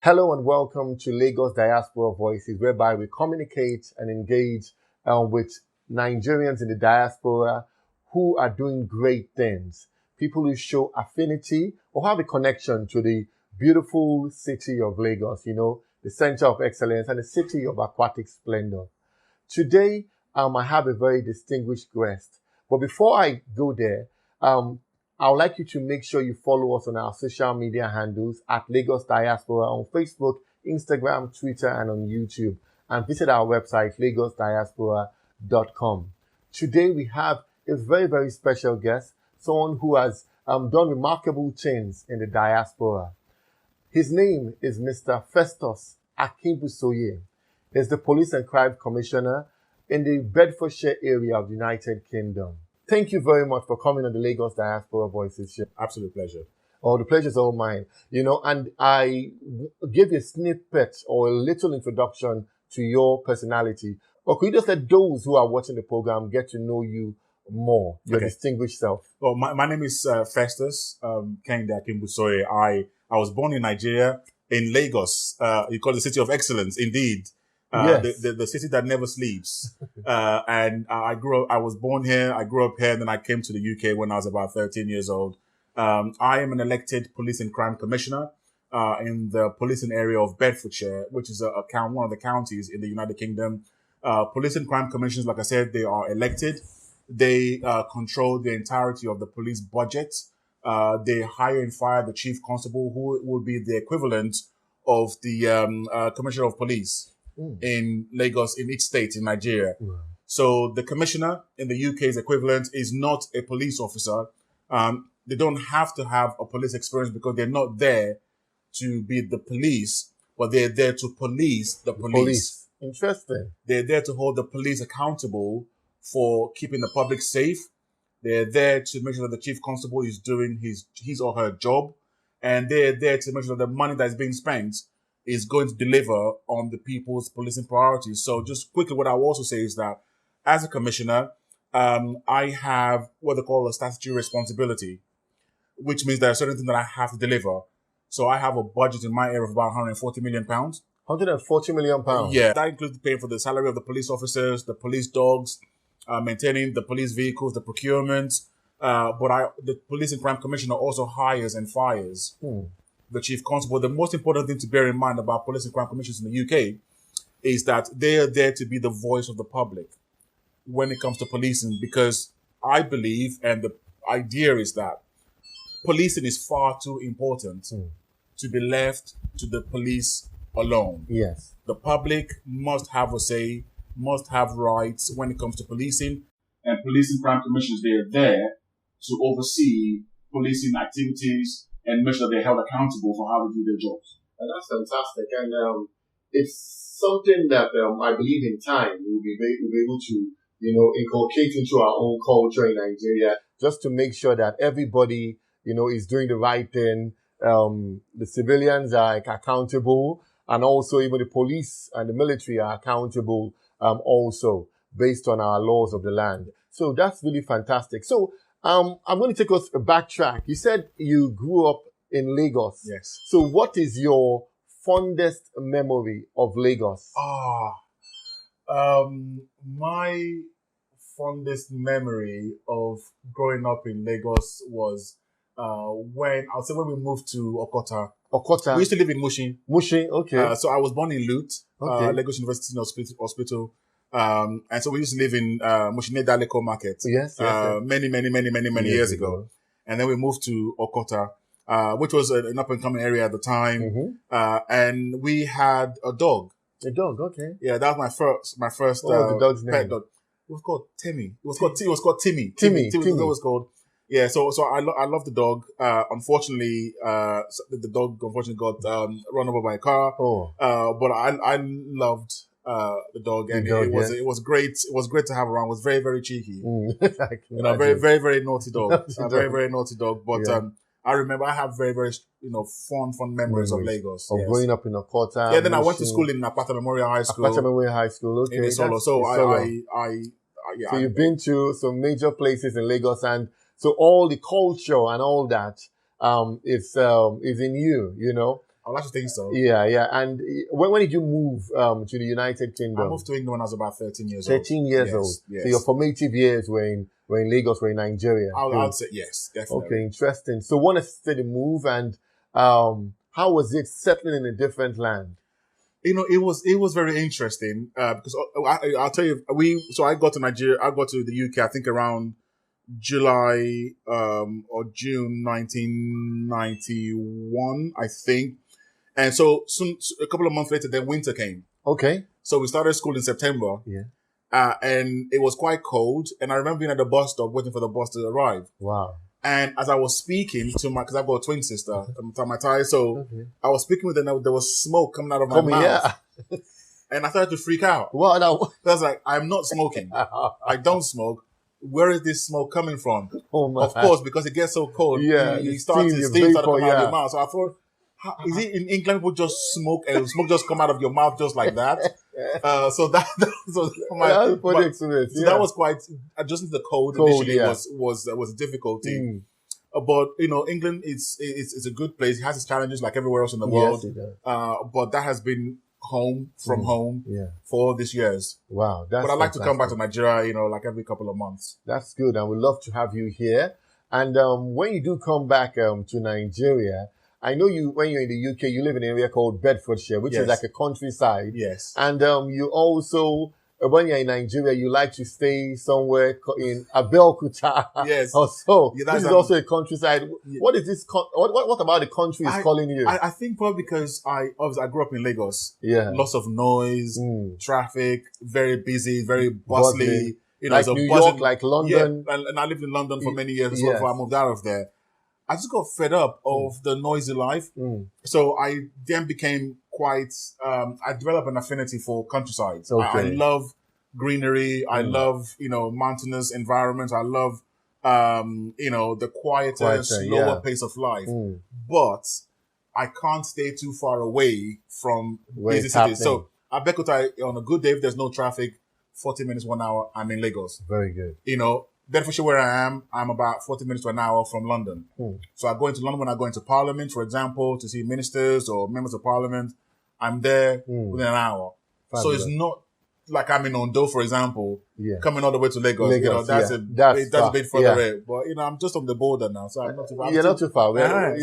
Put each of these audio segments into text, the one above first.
Hello and welcome to Lagos Diaspora Voices, whereby we communicate and engage with Nigerians in the diaspora who are doing great things. People who show affinity or have a connection to the beautiful city of Lagos, the center of excellence and the city of aquatic splendor. Today, I have a very distinguished guest. But before I go there, I would like you to make sure you follow us on our social media handles at Lagos Diaspora on Facebook, Instagram, Twitter, and on YouTube. And visit our website, lagosdiaspora.com. Today, we have a very, very special guest, someone who has done remarkable things in the diaspora. His name is Mr. Festus Akinbusoye. He's the Police and Crime Commissioner in the Bedfordshire area of the United Kingdom. Thank you very much for coming on the Lagos Diaspora Voices show. Absolute pleasure. Oh, the pleasure's all mine. And I give you a snippet or a little introduction to your personality. Or could you just let those who are watching the program get to know you more, your distinguished self? Well, my name is Festus Akinbusoye. I was born in Nigeria, in Lagos. You call it the city of excellence, indeed. Yes. The city that never sleeps. And I was born here, I grew up here, and then I came to the UK when I was about 13 years old. I am an elected police and crime commissioner in the policing area of Bedfordshire, which is one of the counties in the United Kingdom. Police and crime commissioners, like I said, they are elected. They control the entirety of the police budget. They hire and fire the chief constable, who will be the equivalent of the commissioner of police in Lagos, in each state in Nigeria. So the commissioner in the UK's equivalent is not a police officer. They don't have to have a police experience because they're not there to be the police, but they're there to police the police. Interesting. They're there to hold the police accountable for keeping the public safe. They're there to make sure that the chief constable is doing his or her job. And they're there to make sure that the money that is being spent is going to deliver on the people's policing priorities. So just quickly, what I will also say is that as a commissioner, I have what they call a statutory responsibility, which means there are certain things that I have to deliver. So I have a budget in my area of about £140 million. £140 million? Yeah. That includes paying for the salary of the police officers, the police dogs, maintaining the police vehicles, the procurement. But the Police and Crime Commissioner also hires and fires the chief constable. The most important thing to bear in mind about police and crime commissioners in the UK is that they are there to be the voice of the public when it comes to policing, because I believe, and the idea is that policing is far too important to be left to the police alone. Yes. The public must have a say, must have rights when it comes to policing. And police and crime commissioners, they are there to oversee policing activities and make sure they're held accountable for how they do their jobs. And that's fantastic. And it's something that I believe in time we'll be able to, inculcate into our own culture in Nigeria, just to make sure that everybody, is doing the right thing. The civilians are accountable, and also even the police and the military are accountable also based on our laws of the land. So that's really fantastic. So I'm going to take us a backtrack. You said you grew up in Lagos. Yes. So what is your fondest memory of Lagos? My fondest memory of growing up in Lagos was when we moved to Okota. Okota. We used to live in Mushin. Mushin, okay. So I was born in Lut, Lagos University Hospital. And so we used to live in Mushin Daleko Market. Yes. Many years ago. And then we moved to Okota, which was an up and coming area at the time. And we had a dog. A dog, okay. Yeah, that was my first what was the dog's pet name? dog. It was called Timmy. It was called Timmy. Timmy. Timmy was called. Yeah, so I love the dog. Unfortunately, the dog got run over by a car. But I loved the dog, and it was great. It was great to have around. It was very, very cheeky. Very, very, very naughty dog. Very, very naughty dog. But I remember I have very, very fond memories of Lagos. Of growing up in Okota. Yeah, then I went to school in Apata Memorial High School. Apata Memorial High School, okay. In Isolo. So So you've been to some major places in Lagos, and so all the culture and all that is in you, I would like to think so. Yeah. And when did you move to the United Kingdom? I moved to England when I was about 13 years 13 years old. Yes. So your formative years were in Lagos, were in Nigeria. I'd say yes, definitely. Okay, interesting. So what necessitated the move, and how was it settling in a different land? It was very interesting because I'll tell you, I got to Nigeria, I got to the UK, I think around July or June 1991, I think. And so soon, a couple of months later, then winter came. Okay. So we started school in September. Yeah. And it was quite cold. And I remember being at the bus stop waiting for the bus to arrive. Wow. And as I was speaking to because I've got a twin sister, my tie, so I was speaking with her, and there was smoke coming out of my mouth. Yeah. And I started to freak out. Wow. No. I was like, I'm not smoking. I don't smoke. Where is this smoke coming from? Oh my. Of course, because it gets so cold. Yeah. You start to steam start to come out of your mouth. So I thought, is it in England people just smoke and smoke just come out of your mouth just like that? So that was quite adjusting to the cold initially was a difficulty. But England it's a good place. It has its challenges like everywhere else in the world. Yes, it does. But that has been home for all these years. Wow, but I'd like to come back to Nigeria, like every couple of months. That's good, and we'd love to have you here. And when you do come back to Nigeria, I know when you're in the UK, you live in an area called Bedfordshire, which is like a countryside. Yes. And you also, when you're in Nigeria, you like to stay somewhere in Abeokuta. Yes. Or so. Yeah, this is also a countryside. Yeah. What is this? What about the country is calling you? I think probably because I grew up in Lagos. Yeah. Lots of noise, traffic, very busy, very bustly. Like New York, like London. Yeah. And I lived in London for many years before I moved out of there. I just got fed up of the noisy life. So I then became quite, I developed an affinity for countryside. Okay. I love greenery. I love, mountainous environments. I love, the quieter, slower pace of life. But I can't stay too far away from busy cities. So Abeokuta, on a good day, if there's no traffic, 40 minutes, 1 hour, I'm in Lagos. Very good. Bedfordshire, where I am, I'm about 40 minutes to an hour from London. So I go into London when I go into Parliament, for example, to see ministers or members of Parliament. I'm there within an hour. Fabulous. So it's not like I'm in Ondo, for example, coming all the way to Lagos. That's a bit further away. But I'm just on the border now, so I'm not too far. You're not too far. I'm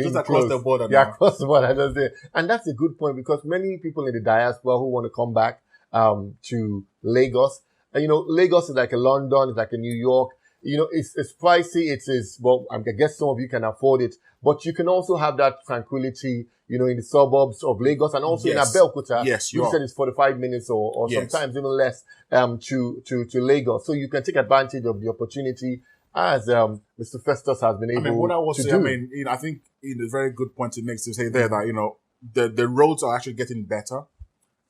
just across the border now. Yeah, across the border. And that's a good point because many people in the diaspora who want to come back to Lagos. And, Lagos is like a London, it's like a New York. It's pricey. Well, I guess some of you can afford it, but you can also have that tranquility, in the suburbs of Lagos and also in Abeokuta. Yes, you said it's 45 minutes or sometimes even less, to Lagos. So you can take advantage of the opportunity as, Mr. Festus has been able to do. I think, a very good point to make to say there that, the roads are actually getting better,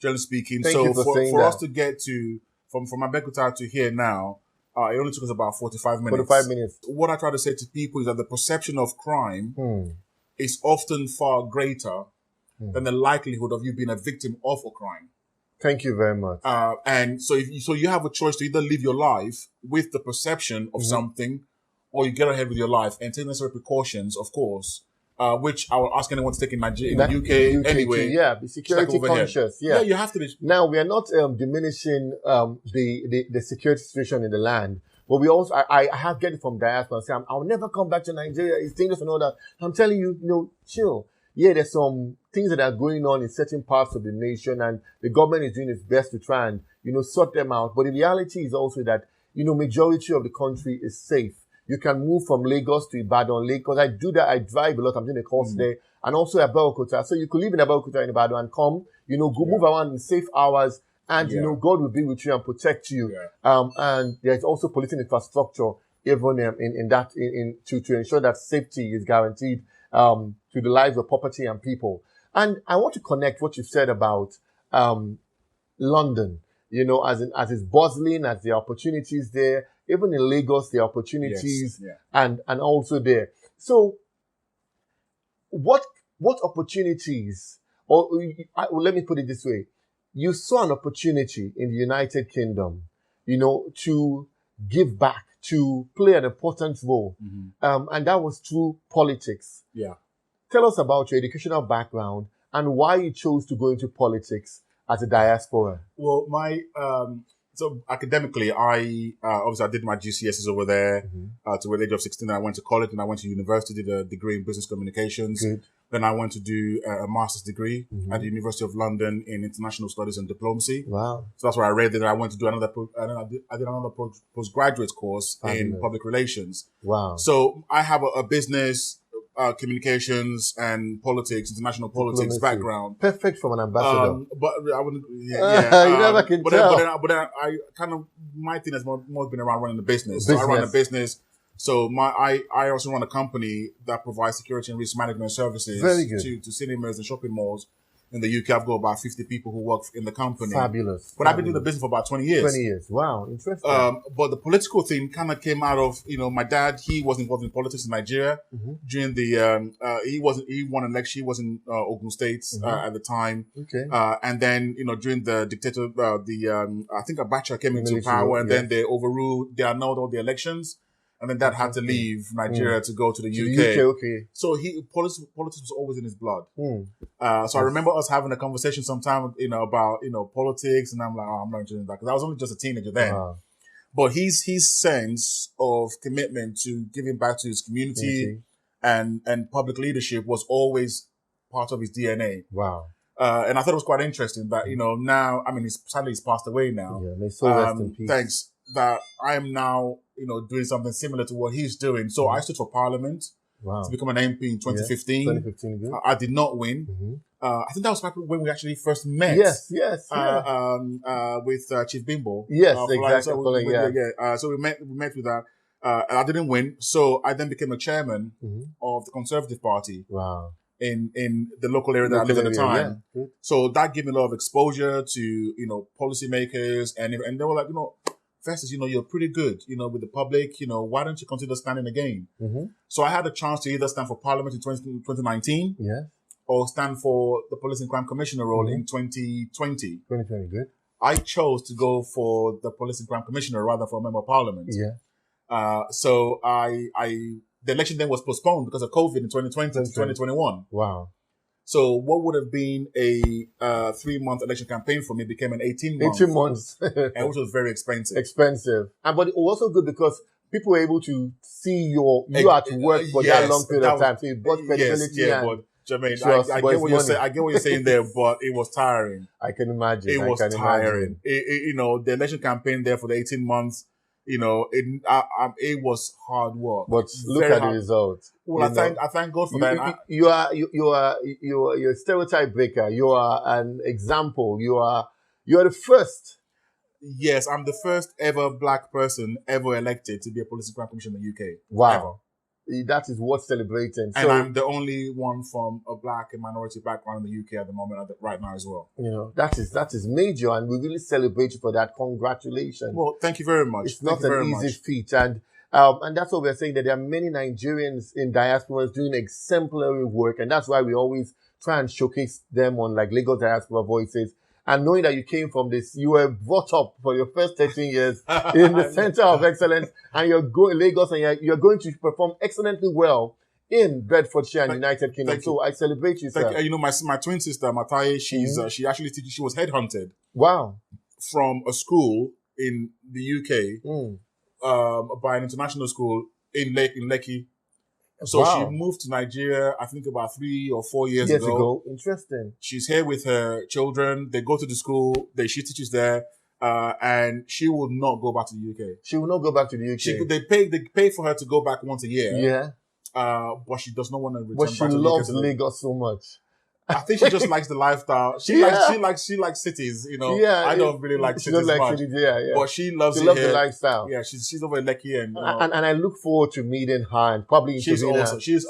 generally speaking. Thank you for us to get to, from Abeokuta to here now, it only took us about 45 minutes. 45 minutes. What I try to say to people is that the perception of crime is often far greater than the likelihood of you being a victim of a crime. Thank you very much. And so you have a choice to either live your life with the perception of something, or you get ahead with your life and take necessary precautions, of course. Which I will ask anyone to take in Nigeria, in the UK anyway. Be security conscious. Yeah, you have to be. Now, we are not diminishing the security situation in the land, but we also, I have get it from diaspora and say, I'll never come back to Nigeria. It's dangerous and all that. I'm telling you, chill. Yeah, there's some things that are going on in certain parts of the nation, and the government is doing its best to try and, sort them out. But the reality is also that, majority of the country is safe. You can move from Lagos to Ibadan, because I do that. I drive a lot. I'm doing a course there. And also Abeokuta. So you could live in Abeokuta in Ibadan and come, move around in safe hours. And, God will be with you and protect you. And there's also policing infrastructure, even to ensure that safety is guaranteed to the lives of property and people. And I want to connect what you said about London, as it's bustling, as the opportunities there. Even in Lagos, the opportunities and also there. So what opportunities, let me put it this way. You saw an opportunity in the United Kingdom, to give back, to play an important role. And that was through politics. Yeah. tell us about your educational background and why you chose to go into politics as a diaspora. Well, so academically, obviously I did my GCSEs over there to the age of 16. I went to college and I went to university, did a degree in business communications. Good. Then I went to do a master's degree at the University of London in international studies and diplomacy. Wow. So that's where I read it. I went to do another, I did another postgraduate course in public relations. Wow. So I have a business, communications and politics, international politics background. Perfect from an ambassador. But I wouldn't, you never can tell. But then I kind of, my thing has more been around running the business. So I run a business. So I also run a company that provides security and risk management services to cinemas and shopping malls. In the UK, I've got about 50 people who work in the company. Fabulous. But I've been doing the business for about 20 years. 20 years. Wow. Interesting. But the political thing kind of came out of, my dad, he was involved in politics in Nigeria during the, he won an election. He was in Ogun State at the time. Okay. And then, during the dictator, I think Abacha came into power and then they annulled all the elections. And then Dad had to leave Nigeria to go to the UK. Okay. So politics was always in his blood. So I remember us having a conversation sometime, about, politics. And I'm like, I'm not interested in that. Because I was only just a teenager then. But his sense of commitment to giving back to his community and public leadership was always part of his DNA. Wow. And I thought it was quite interesting that, now, I mean, sadly he's passed away now. Yeah, may so rest in peace. Thanks. That I am now, doing something similar to what he's doing. So I stood for Parliament to become an MP in 2015. 2015, good. I did not win. I think that was when we actually first met. Yes. With Chief Bimbo. Yes, exactly. So we met with that. And I didn't win. So I then became a chairman of the Conservative Party. Wow. In the local area that I lived at the time. Yeah. So that gave me a lot of exposure to, policymakers and they were like, Festus, you're pretty good, with the public, why don't you consider standing again? So I had a chance to either stand for Parliament in 2019 or stand for the Police and Crime Commissioner role in 2020. 2020, good. I chose to go for the Police and Crime Commissioner rather for a Member of Parliament. So the election then was postponed because of COVID in 2020 to 2021. Wow. So what would have been a 3-month election campaign for me became an 18-month. 18 months. And which was very expensive. But it was also good because people were able to see you at work for that long period of time. So it brought credibility but Jermaine, I get what you're saying there, but it was tiring. I can imagine. It was tiring. The election campaign there for the 18 months, it was hard work. But look at the result. Well, I thank God for that. You're a stereotype breaker. You are an example. You're the first. Yes, I'm the first ever black person ever elected to be a police and crime commissioner in the UK. Wow. Ever. That is worth celebrating. And I'm the only one from a black and minority background in the UK at the moment, right now as well. That is major, and we really celebrate you for that. Congratulations. Well, thank you very much. It's not an easy feat, and that's what we're saying, that there are many Nigerians in diasporas doing exemplary work, and that's why we always try and showcase them on like Lagos Diaspora Voices. And knowing that you came from this, you were brought up for your first 13 years in the Center of Excellence, and you're going to Lagos, and you're going to perform excellently well in Bedfordshire and United Kingdom. So I celebrate you, sir. My twin sister, Mataye, she actually teaches, she was headhunted. Wow. From a school in the UK, by an international school in Lekki. So she moved to Nigeria, I think about 3 or 4 years ago. Interesting. She's here with her children. They go to the school. She teaches there. And she will not go back to the UK. She will not go back to the UK. They pay for her to go back once a year. Yeah. But she does not want to return back to the UK. But she loves Lagos so much. I think she just likes the lifestyle. She likes cities, Yeah, I don't really like cities much. Cities, but she loves the lifestyle. Yeah, she's over in Lekki and I look forward to meeting her and probably she's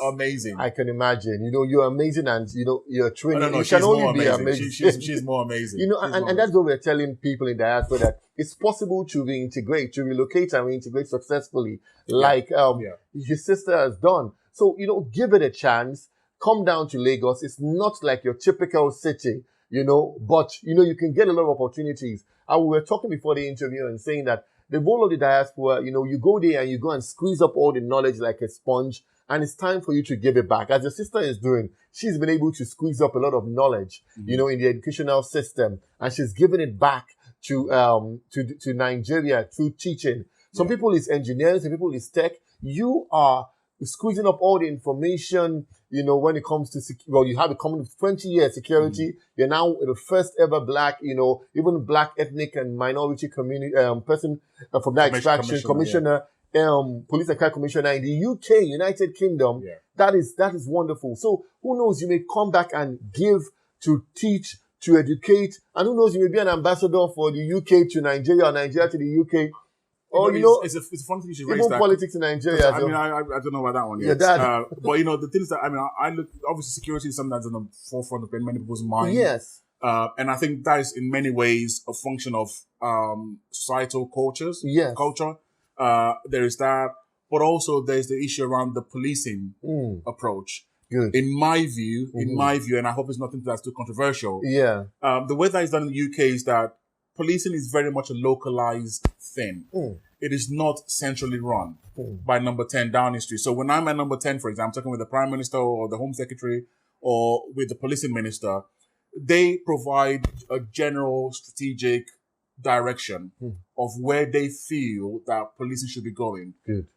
amazing. I can imagine. You're amazing, and you're training. No, you can only be amazing. She's more amazing. And that's what we're telling people in diaspora, that it's possible to reintegrate, to relocate and reintegrate successfully, like your sister has done. So give it a chance. Come down to Lagos. It's not like your typical city, but, you can get a lot of opportunities. And we were talking before the interview and saying that the role of the diaspora, you go there and you go and squeeze up all the knowledge like a sponge, and it's time for you to give it back. As your sister is doing, she's been able to squeeze up a lot of knowledge, you know, in the educational system, and she's given it back to Nigeria through teaching. Some people is engineering, some people is tech. You are squeezing up all the information, you know, when it comes to, you have a common 20 years security. You're now the first ever black, you know, even black ethnic and minority community, person from that extraction, commissioner, police and crime commissioner in the UK, United Kingdom. That is wonderful. So who knows, you may come back and give, to teach, to educate, and who knows, you may be an ambassador for the UK to Nigeria or Nigeria to the UK. Or, you know, it's a fun thing you should raise even that. politics in Nigeria. I mean, I don't know about that one yet. But, you know, the things that, I mean, I look, obviously security is something that's on the forefront of many people's minds. Yes. And I think that is in many ways a function of societal cultures. Yes. Culture. There is that. But also there's the issue around the policing approach. Good. In my view, and I hope it's nothing that's too controversial. Yeah. The way that it's done in the UK is that policing is very much a localized thing. It is not centrally run by number 10 Downing Street. So when I'm at number 10, for example, talking with the Prime Minister or the Home Secretary or with the Policing Minister, they provide a general strategic direction of where they feel that policing should be going. Good.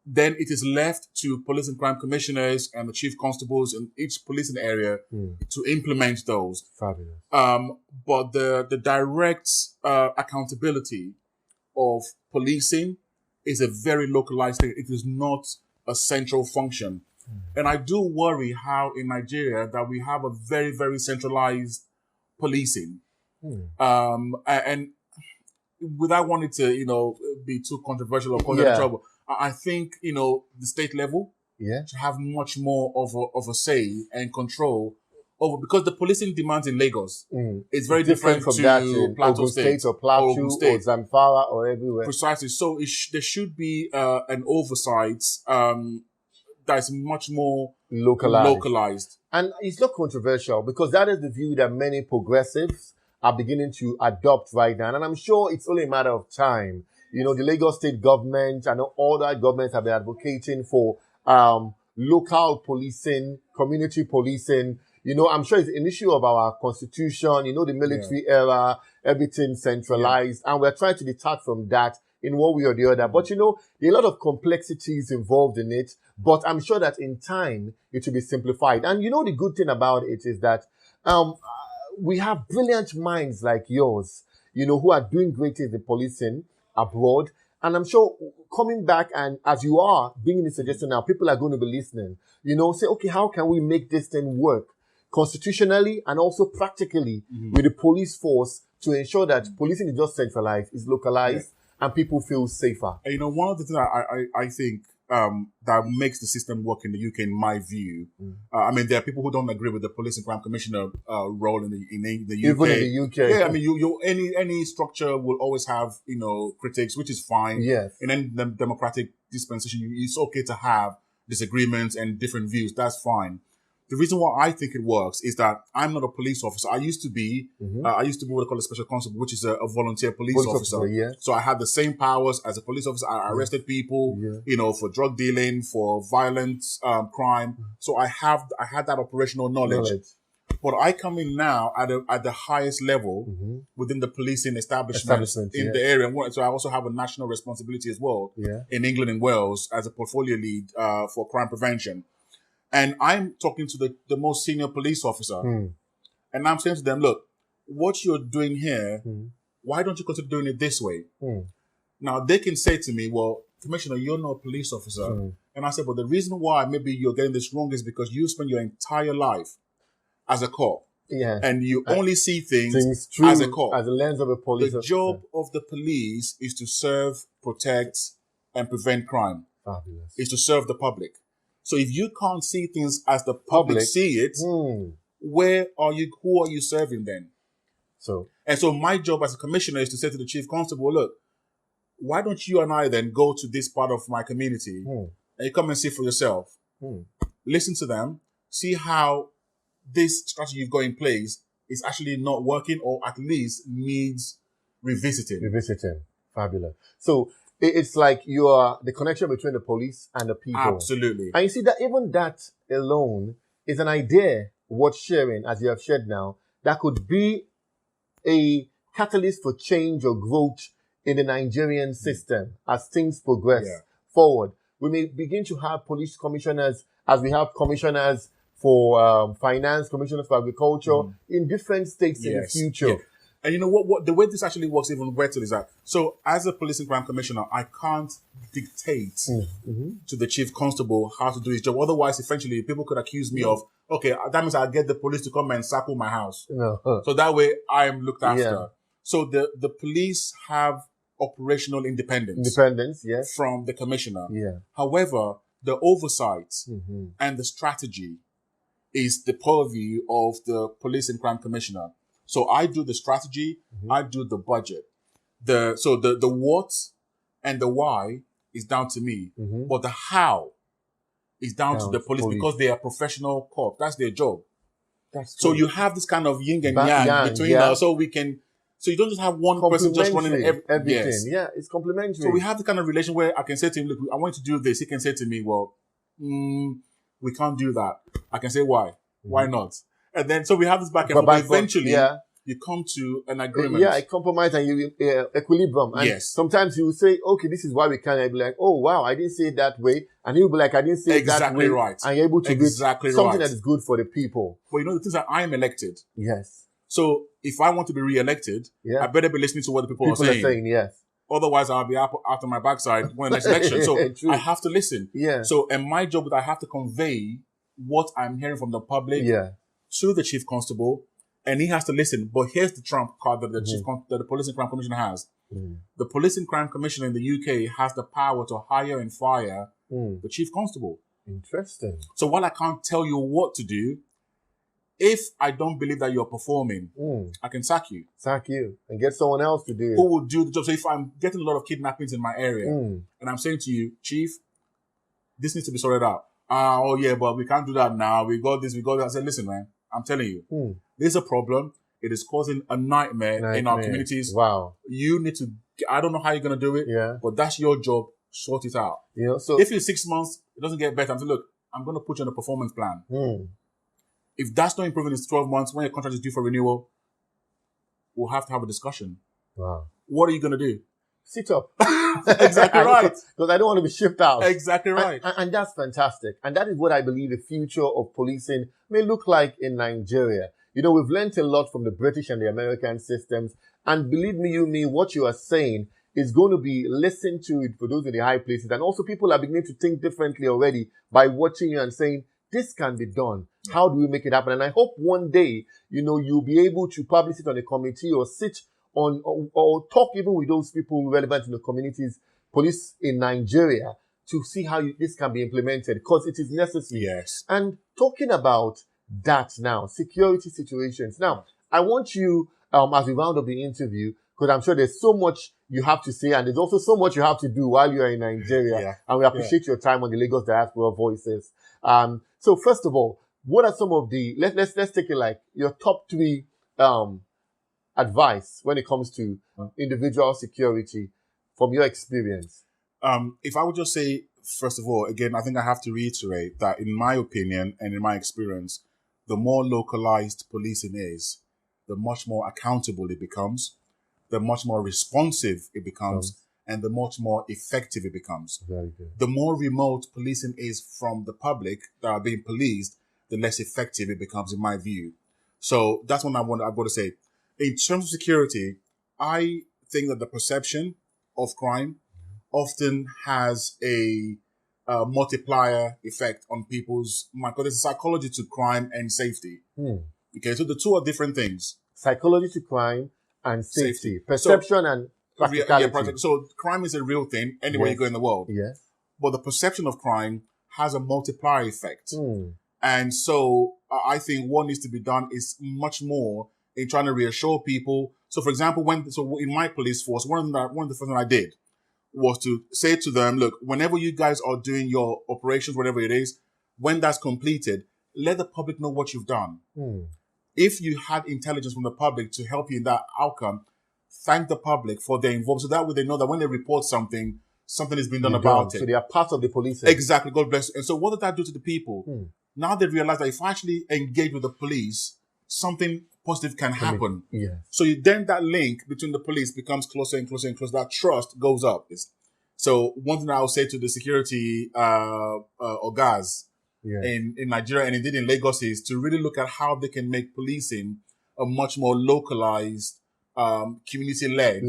Then it is left to police and crime commissioners and the chief constables in each policing area to implement those. Fabulous. But the direct accountability of policing is a very localized thing. It is not a central function. And I do worry how in Nigeria that we have a very, very centralized policing. And without wanting to, you know, be too controversial or cause any trouble, I think, you know, the state level should have much more of a say and control over, because the policing demands in Lagos is very different from that in Plateau State or Plateau or Zamfara or everywhere. Precisely. So there should be an oversight that's much more localized. And it's not controversial because that is the view that many progressives are beginning to adopt right now. And I'm sure it's only a matter of time. You know, the Lagos state government and all that governments have been advocating for local policing, community policing. You know, I'm sure it's an issue of our constitution, you know, the military era, everything centralized. And we're trying to detach from that in one way or the other. But, you know, there are a lot of complexities involved in it. But I'm sure that in time, it will be simplified. And, you know, the good thing about it is that we have brilliant minds like yours, you know, who are doing great things in policing abroad. And I'm sure coming back and as you are bringing the suggestion now, people are going to be listening, you know, say, okay, how can we make this thing work constitutionally and also practically with the police force to ensure that policing is not centralized, is localized and people feel safer? And, you know, one of the things I think that makes the system work in the UK, in my view, I mean, there are people who don't agree with the police and crime commissioner role in the UK. Even in the UK. Yeah, I mean, any structure will always have, you know, critics, which is fine. Yes. In any democratic dispensation, it's okay to have disagreements and different views. That's fine. The reason why I think it works is that I'm not a police officer. I used to be what they call a special constable, which is a volunteer police officer. So I had the same powers as a police officer. I arrested people, you know, for drug dealing, for violent crime. So I had that operational knowledge. But I come in now at the highest level within the policing establishment in the area. So I also have a national responsibility as well in England and Wales as a portfolio lead for crime prevention. And I'm talking to the most senior police officer. And I'm saying to them, look, what you're doing here, why don't you consider doing it this way? Now, they can say to me, well, Commissioner, you're not a police officer. And I said, well, the reason why maybe you're getting this wrong is because you spend your entire life as a cop. And you only see things as a cop. As a lens of a police officer. The job of the police is to serve, protect, and prevent crime. Fabulous. Is to serve the public. So if you can't see things as the public see it, who are you serving then? So my job as a commissioner is to say to the chief constable, look, why don't you and I then go to this part of my community and you come and see for yourself, listen to them, see how this strategy you've got in place is actually not working or at least needs revisiting. Fabulous. So it's like you are the connection between the police and the people. Absolutely. And you see that even that alone is an idea worth sharing, as you have shared now, that could be a catalyst for change or growth in the Nigerian system as things progress forward. We may begin to have police commissioners as we have commissioners for finance, commissioners for agriculture in different states in the future. Yeah. And you know what? The way this actually works even better is that, so as a police and crime commissioner, I can't dictate to the chief constable how to do his job. Otherwise, essentially, people could accuse me of, okay, that means I'll get the police to come and circle my house. So that way I am looked after. So the police have operational independence. From the commissioner. However, the oversight and the strategy is the purview of the police and crime commissioner. So I do the strategy, I do the budget. So the what and the why is down to me, but the how is down to the police because they are professional corps. That's their job. So you have this kind of yin and yang between us, so we can. So you don't just have one person just running everything. Yeah, it's complementary. So we have the kind of relation where I can say to him, look, I want you to do this. He can say to me, well, we can't do that. I can say, why? Why not? And then, so we have this back and forth. But eventually, you come to an agreement. A compromise and you equilibrium. And sometimes you will say, okay, this is why we can't. I'll be like, oh, wow, I didn't say it that way. And he'll be like, I didn't say it that way. Right. And you're able to do something that is good for the people. But you know, the things that I am elected. Yes. So if I want to be re-elected, I better be listening to what the people are saying. Otherwise, I'll be out on my backside when the next election. So I have to listen. So, and my job is I have to convey what I'm hearing from the public to the chief constable, and he has to listen. But here's the trump card that the police and crime commissioner has. The police and crime commissioner in the UK has the power to hire and fire the chief constable. Interesting. So while I can't tell you what to do, if I don't believe that you're performing, I can sack you. Sack you and get someone else to do it. Who will do the job? So if I'm getting a lot of kidnappings in my area and I'm saying to you, Chief, this needs to be sorted out. But we can't do that now. We got this, we got that. I said, listen, man, I'm telling you, there's a problem. It is causing a nightmare in our communities. Wow. You need to, I don't know how you're going to do it, but that's your job. Sort it out. You know, so if in 6 months, it doesn't get better, I'm saying, look, I'm going to put you on a performance plan. If that's not improving in 12 months, when your contract is due for renewal, we'll have to have a discussion. Wow. What are you going to do? Sit up. Exactly right. Because I don't want to be shipped out. Exactly right. And that's fantastic. And that is what I believe the future of policing may look like in Nigeria. You know, we've learned a lot from the British and the American systems. And believe me, what you are saying is going to be listened to it for those in the high places. And also people are beginning to think differently already by watching you and saying, this can be done. How do we make it happen? And I hope one day, you know, you'll be able to probably sit on a committee or sit on or talk even with those people relevant in the communities, police in Nigeria, to see how this can be implemented because it is necessary. Yes. And talking about that now, security situations. Now, I want you, as we round up the interview, because I'm sure there's so much you have to say and there's also so much you have to do while you are in Nigeria. And we appreciate your time on the Lagos Diaspora Voices. So first of all, what are some of the, let's take it like your top 3 advice when it comes to individual security from your experience? If I would just say, first of all, again, I think I have to reiterate that in my opinion and in my experience, the more localized policing is, the much more accountable it becomes, the much more responsive it becomes, and the much more effective it becomes. Very good. The more remote policing is from the public that are being policed, the less effective it becomes, in my view. So that's what I've got to say. In terms of security, I think that the perception of crime often has a multiplier effect on people's mind, because there's a psychology to crime and safety. Okay, so the two are different things. Psychology to crime and safety. Perception and practicality. So crime is a real thing anywhere you go in the world. Yes. But the perception of crime has a multiplier effect. And so I think what needs to be done is much more in trying to reassure people. So for example, in my police force, one of the first things I did was to say to them, look, whenever you guys are doing your operations, whatever it is, when that's completed, let the public know what you've done. If you had intelligence from the public to help you in that outcome, thank the public for their involvement. So that way they know that when they report something, something is being done You about don't. it. So they are part of the policing. Exactly. God bless you. And so what did that do to the people? Now they realize that if I actually engage with the police, something positive can happen. Yes. So then that link between the police becomes closer and closer and closer. That trust goes up. So one thing I will say to the security ogas in Nigeria and indeed in Lagos is to really look at how they can make policing a much more localized, community-led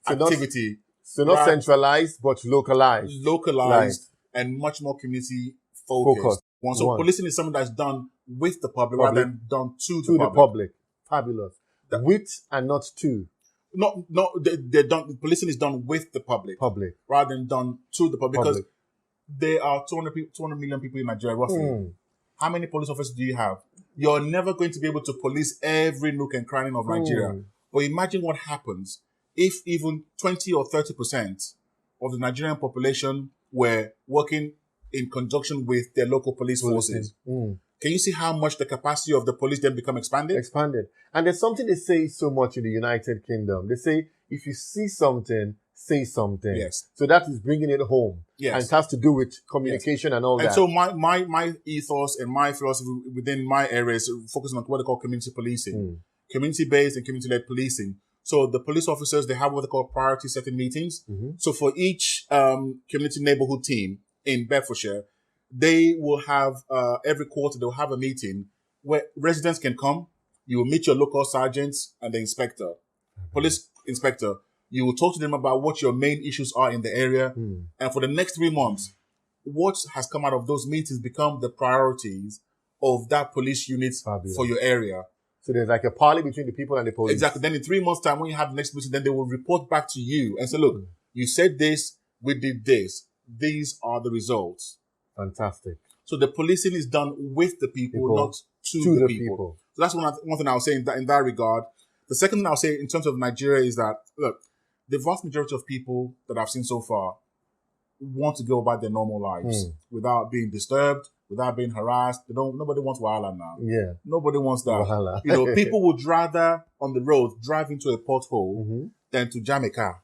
activity. Not centralized, but localized. And much more community-focused. So policing is something that's done with the public rather than done to the public. Fabulous. With and not to. No, they're done. Policing is done with the public rather than done to the public. Because there are 200 million people in Nigeria, roughly. How many police officers do you have? You're never going to be able to police every nook and cranny of Nigeria. But imagine what happens if even 20 or 30% of the Nigerian population were working in conjunction with their local police forces. Can you see how much the capacity of the police then become expanded? And there's something they say so much in the United Kingdom. They say, if you see something, say something. Yes. So that is bringing it home. Yes. And it has to do with communication and all that. And so my ethos and my philosophy within my area is focusing on what they call community policing. Community-based and community-led policing. So the police officers, they have what they call priority setting meetings. So for each community neighborhood team in Bedfordshire, they will have, every quarter, they'll have a meeting where residents can come. You will meet your local sergeants and the inspector, police inspector. You will talk to them about what your main issues are in the area. And for the next 3 months, what has come out of those meetings become the priorities of that police unit for your area. So there's like a parley between the people and the police. Exactly. Then in 3 months' time, when you have the next meeting, then they will report back to you and say, look, you said this, we did this. These are the results. Fantastic. So the policing is done with the people, not to the people. So that's one thing I'll say in that regard. The second thing I'll say in terms of Nigeria is that, look, the vast majority of people that I've seen so far want to go about their normal lives without being disturbed, without being harassed. Nobody wants wahala now. Yeah. Nobody wants that. Wahala. People would rather on the road drive into a pothole than to jam a car.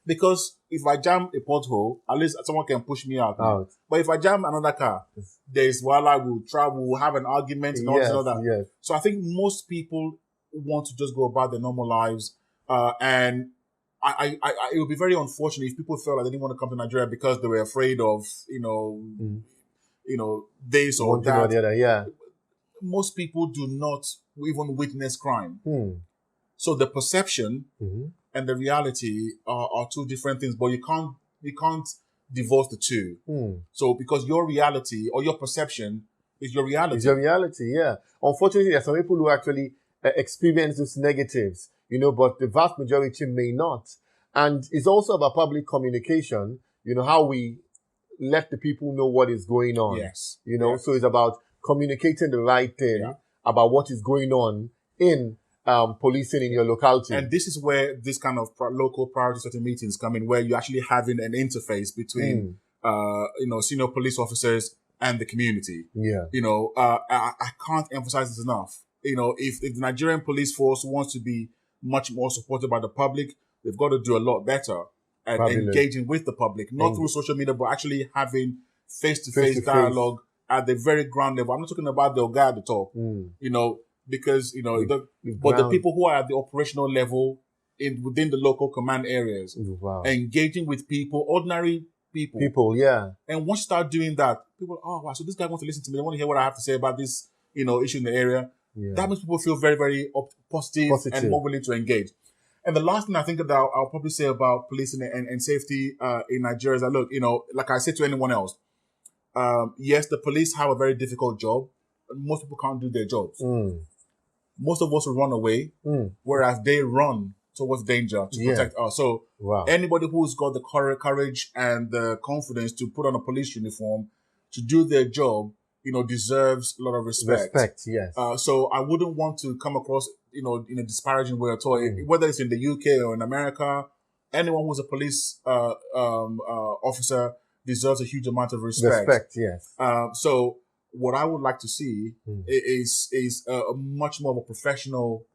Because if I jam a pothole, at least someone can push me out. But if I jam another car, there's wahala, we'll travel, we'll have an argument and all that. Yes. So I think most people want to just go about their normal lives. And it would be very unfortunate if people felt like they didn't want to come to Nigeria because they were afraid of, this or one thing that. or the other, Most people do not even witness crime. So the perception and the reality are two different things, but you can't divorce the two. So because your reality or your perception is your reality. It's your reality, yeah. Unfortunately, there are some people who actually experience those negatives, but the vast majority may not. And it's also about public communication, how we let the people know what is going on. Yes. So it's about communicating the right thing about what is going on in policing in your locality. And this is where this kind of local priority setting meetings come in, where you're actually having an interface between, senior police officers and the community. Yeah. I can't emphasize this enough. If the Nigerian police force wants to be much more supported by the public, they've got to do a lot better at engaging with the public, not through social media, but actually having face-to-face dialogue at the very ground level. I'm not talking about the guy at the top, because, but the people who are at the operational level within the local command areas, engaging with people, ordinary people. And once you start doing that, people, wow, so this guy wants to listen to me. They want to hear what I have to say about this, issue in the area. That makes people feel very, very positive and more willing to engage. And the last thing I think that I'll probably say about policing and safety in Nigeria is that, look, like I said to anyone else, yes, the police have a very difficult job. Most people can't do their jobs. Most of us will run away, whereas they run towards danger to protect us. So anybody who's got the courage and the confidence to put on a police uniform to do their job, deserves a lot of respect. Yes. So I wouldn't want to come across, in a disparaging way at all. Whether it's in the UK or in America, anyone who's a police officer deserves a huge amount of respect. Yes. So what I would like to see is a much more of a professional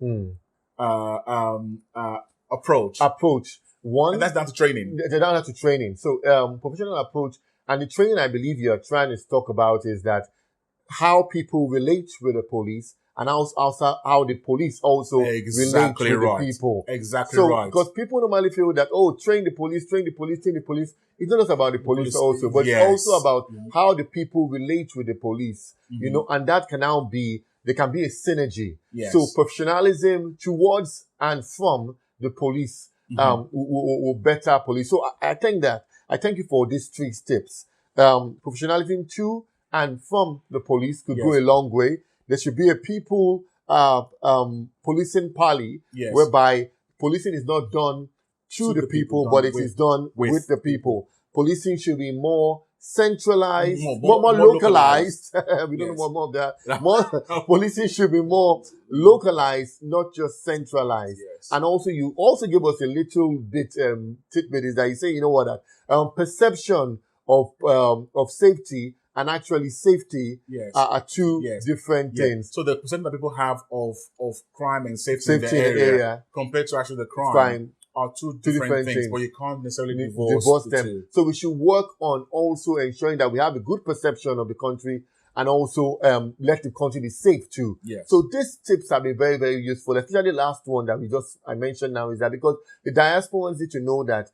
approach. One, and that's down to training. They're down to training. So, professional approach, and the training I believe you're trying to talk about is that how people relate with the police, and also how the police also Exactly relate with right. the people. Exactly so, right. Because people normally feel that, train the police, train the police, train the police. It's not just about the police also, but yes. it's also about how the people relate with the police. And that can now be, there can be a synergy. Yes. So professionalism towards and from the police will better police. So I think that, I thank you for these 3 tips. Professionalism to and from the police could go a long way. There should be a people policing party whereby policing is not done to the people, but it is done with the people. Policing should be more centralized, more localized. We don't know more of that. Policing should be more localized, not just centralized. Yes. And also, you also give us a little bit tidbit is that you say, you know what, perception of safety and actually safety are 2 different things. So the percent that people have of crime and safety in the area compared to actually the crime are 2 different things, but you can't necessarily divorce the them. 2. So we should work on also ensuring that we have a good perception of the country and also let the country be safe too. Yes. So these tips have been very, very useful. Especially the last one that I mentioned now is that because the diasporans need to know that,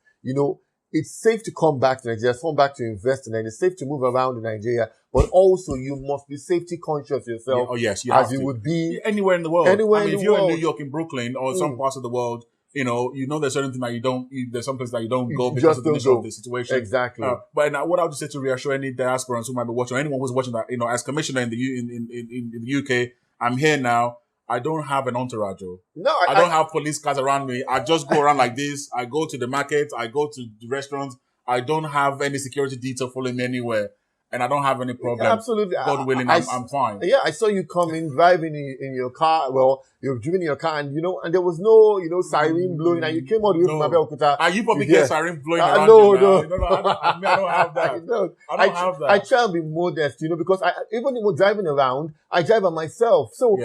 it's safe to come back to Nigeria, come back to invest in it. It's safe to move around in Nigeria, but also you must be safety conscious yourself. As you would be anywhere in the world. If you're in New York, in Brooklyn, or some parts of the world, there's certain things that you don't. There's some places that you don't go because of the nature of the situation. Exactly. But now, what I would just say to reassure any diasporans who might be watching, or anyone who's watching that, as commissioner in the UK, I'm here now. I don't have an entourage. No, I don't have police cars around me. I just go around like this. I go to the market. I go to the restaurants. I don't have any security detail following me anywhere. And I don't have any problem. Absolutely. God willing, I'm fine. Yeah, I saw you coming, driving in your car. Well, you've driven in your car and, and there was no, siren blowing and you came all the way from Abeokuta. You probably get siren blowing around no. you now. I don't have that. I don't have that. I try and be modest, because even driving around, I drive by myself. So,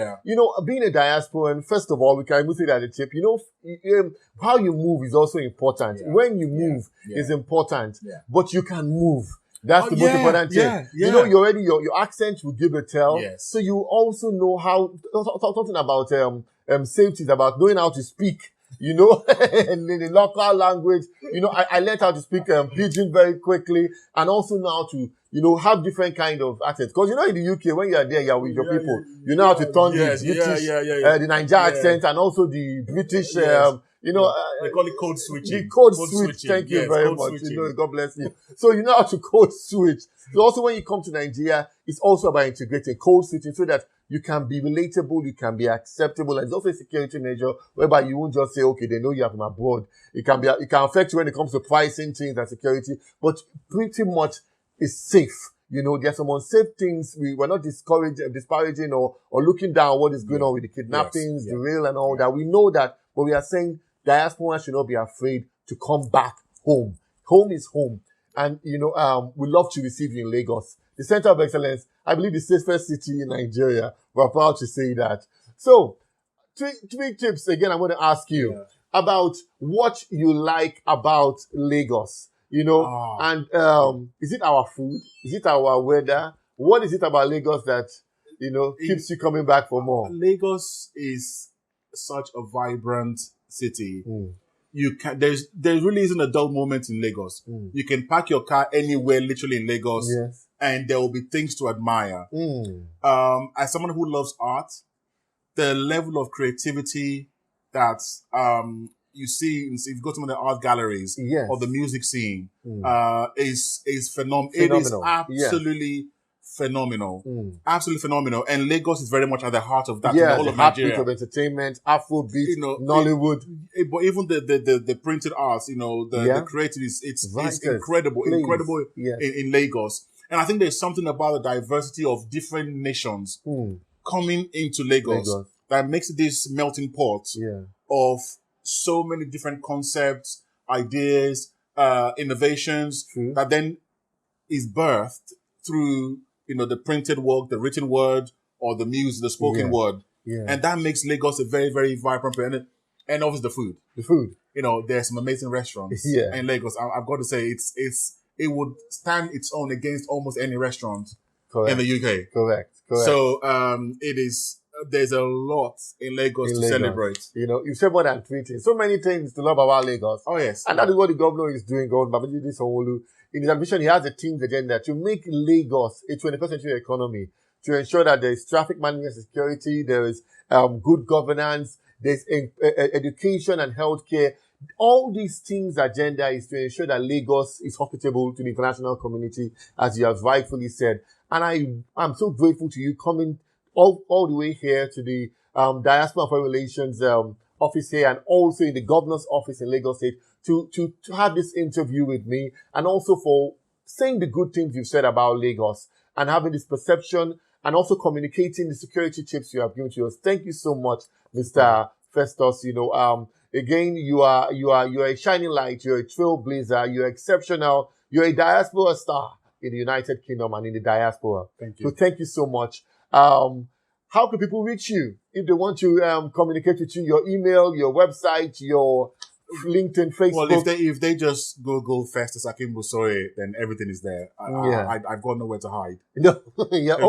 being a diasporan, first of all, we can say that a tip, how you move is also important. Yeah. When you move is important, but you can move. That's the most important thing. You already, your accent will give a tell. Yes. So you also know how, talking about, safety is about knowing how to speak, in the local language. I learned how to speak, Pidgin very quickly and also know how to, have different kind of accents. Cause in the UK, when you are there, you're with your people. You know how to turn the British, the Niger accent and also the British, they call it code switching. The code switch. Thank you very much. Switching. God bless you. So you know how to code switch. So also when you come to Nigeria, it's also about integrating code switching so that you can be relatable, you can be acceptable. And it's also a security measure whereby you won't just say, okay, they know you are from abroad. It can affect you when it comes to pricing things and security, but pretty much it's safe. There's some unsafe things. We're not disparaging or looking down what is going on with the kidnappings, the rail and all that. We know that, but we are saying diaspora should not be afraid to come back home. Home is home. And, we love to receive you in Lagos. The Center of Excellence, I believe the safest city in Nigeria. We're proud to say that. So, three tips again I'm going to ask you about what you like about Lagos. And is it our food? Is it our weather? What is it about Lagos that, keeps you coming back for more? Lagos is such a vibrant city. There's really isn't a dull moment in Lagos. You can park your car anywhere, literally in Lagos, and there will be things to admire. As someone who loves art, the level of creativity that you see if you go to some of the art galleries or the music scene is phenomenal. It is absolutely phenomenal. Absolutely phenomenal. And Lagos is very much at the heart of that in the whole of Nigeria. Of entertainment, Afrobeat, Nollywood. But even the printed arts, the creative it's incredible. Incredible in Lagos. And I think there's something about the diversity of different nations coming into Lagos that makes this melting pot of so many different concepts, ideas, innovations that then is birthed through the printed work, the written word, or the music, the spoken word. And that makes Lagos a very, very vibrant place. And obviously the food. there's some amazing restaurants in Lagos. I've got to say, it would stand its own against almost any restaurant in the UK. Correct. So there's a lot in Lagos to celebrate. You said more than 3 things. So many things to love about Lagos. Oh, yes. And that is what the governor is doing, Governor Babajide Sanwo-Olu. In his ambition, he has a team's agenda to make Lagos a 21st century economy, to ensure that there is traffic management security, there is good governance, there's education and healthcare. All these things' agenda is to ensure that Lagos is hospitable to the international community, as you have rightfully said. And I'm so grateful to you coming all the way here to the Diaspora and Foreign Relations office here, and also in the governor's office in Lagos State to have this interview with me, and also for saying the good things you've said about Lagos and having this perception, and also communicating the security tips you have given to us. Thank you so much, Mr. Festus. Again, you are a shining light. You're a trailblazer. You're exceptional. You're a diaspora star in the United Kingdom and in the diaspora. Thank you. So thank you so much. How can people reach you if they want to communicate with you? Your email, your website, your LinkedIn, Facebook. Well, if they just Google Festus Akinbusoye, then everything is there. I've got nowhere to hide. No,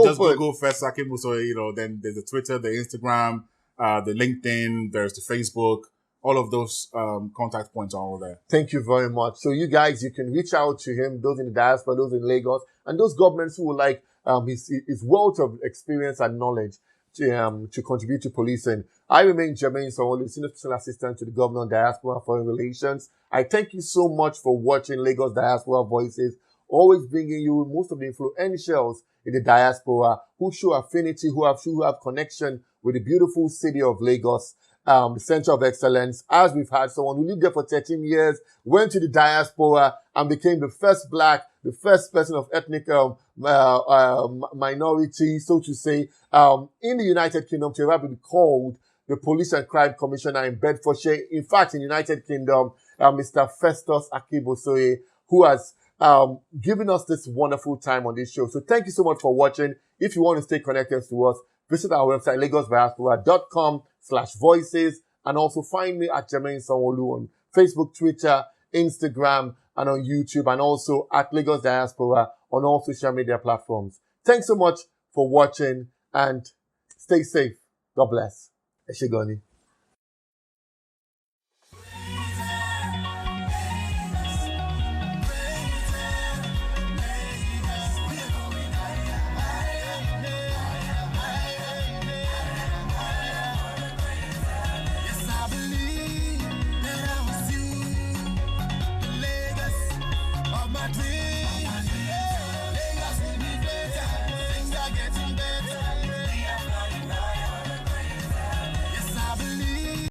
just Google Festus Akinbusoye, then there's the Twitter, the Instagram, the LinkedIn, there's the Facebook. All of those contact points are all there. Thank you very much. So you guys, you can reach out to him, those in the diaspora, those in Lagos, and those governments who would like his wealth of experience and knowledge to contribute to policing. I remain Jermaine, Senior Special Assistant to the Governor of Diaspora and Foreign Relations. I thank you so much for watching Lagos Diaspora Voices, always bringing you most of the influentials in the diaspora who show affinity, who have connection with the beautiful city of Lagos, the center of excellence. As we've had someone who lived there for 13 years, went to the diaspora and became the first Black, the first person of ethnic minority, so to say, in the United Kingdom to ever be called the Police and Crime Commissioner in Bedfordshire. In fact, in the United Kingdom, Mr. Festus Akinbusoye, who has given us this wonderful time on this show. So thank you so much for watching. If you want to stay connected to us, visit our website, lagosdiaspora.com/voices, and also find me at Jermaine Sanwo-Olu on Facebook, Twitter, Instagram, and on YouTube, and also at Lagos Diaspora on all social media platforms. Thanks so much for watching, and stay safe. God bless. Eshigoni.